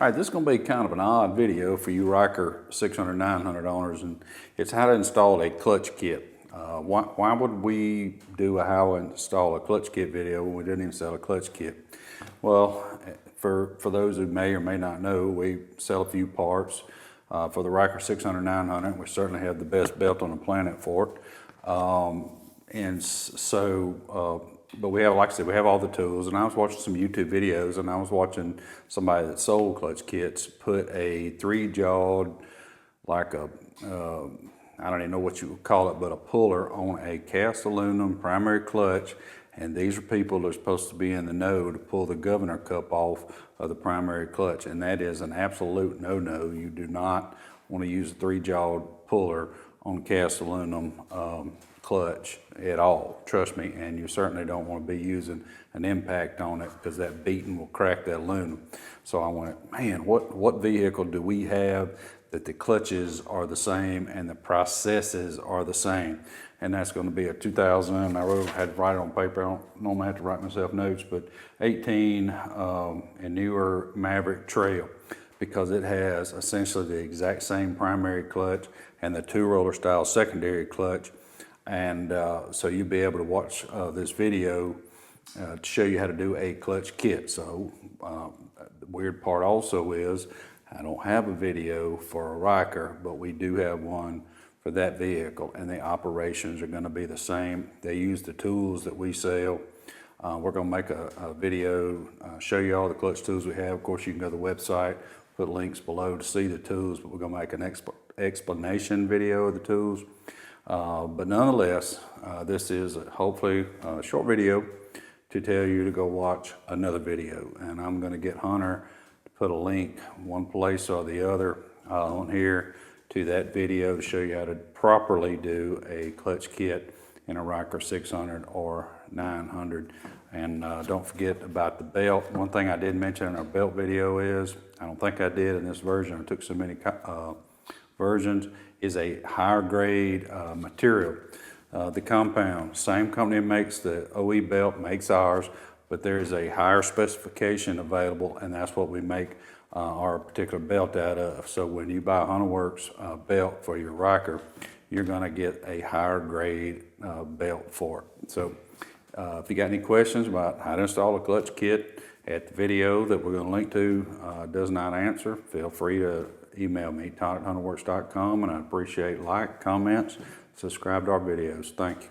All right, this is going to be kind of an odd video for you Ryker 600, 900 owners, and it's how to install a clutch kit. Why would we do a how to install a clutch kit video when we didn't even sell a clutch kit? Well, for those who may or may not know, we sell a few parts for the Ryker 600, 900. We certainly have the best belt on the planet for it. But we have, like I said, we have all the tools. And I was watching some YouTube videos, and I was watching somebody that sold clutch kits put a 3-jawed, like a, I don't even know what you would call it, but a puller on a cast aluminum primary clutch. And these are people that are supposed to be in the know to pull the governor cup off of the primary clutch. And that is an absolute no-no. You do not want to use a 3-jawed puller on cast aluminum clutch at all, trust me. And you certainly don't want to be using an impact on it, because that beating will crack that aluminum. So I went, man, what vehicle do we have that the clutches are the same and the processes are the same? And that's going to be a 2000, I had to write it on paper, I don't normally have to write myself notes, but 18 and newer Maverick Trail, because it has essentially the exact same primary clutch and the 2-roller style secondary clutch. And so you'll be able to watch this video to show you how to do a clutch kit. So the weird part also is I don't have a video for a Ryker, but we do have one for that vehicle, and the operations are going to be the same. They use the tools that we sell. We're going to make a video, show you all the clutch tools we have. Of course, you can go to the website, put links below to see the tools, but we're going to make an explanation video of the tools. But nonetheless, this is hopefully a short video to tell you to go watch another video. And I'm going to get Hunter to put a link one place or the other on here to that video to show you how to properly do a clutch kit in a Ryker 600 or 900. And don't forget about the belt. One thing I did mention in our belt video is, I don't think I did in this version, I took so many versions, is a higher grade material. The compound, same company that makes the OE belt makes ours, but there is a higher specification available, and that's what we make our particular belt out of. So when you buy a Hunterworks belt for your Ryker, you're going to get a higher grade belt for it. So if you got any questions about how to install a clutch kit at the video that we're going to link to does not answer, feel free to email me, todd@hunterworks.com, and I appreciate comments, subscribe to our videos. Thank you.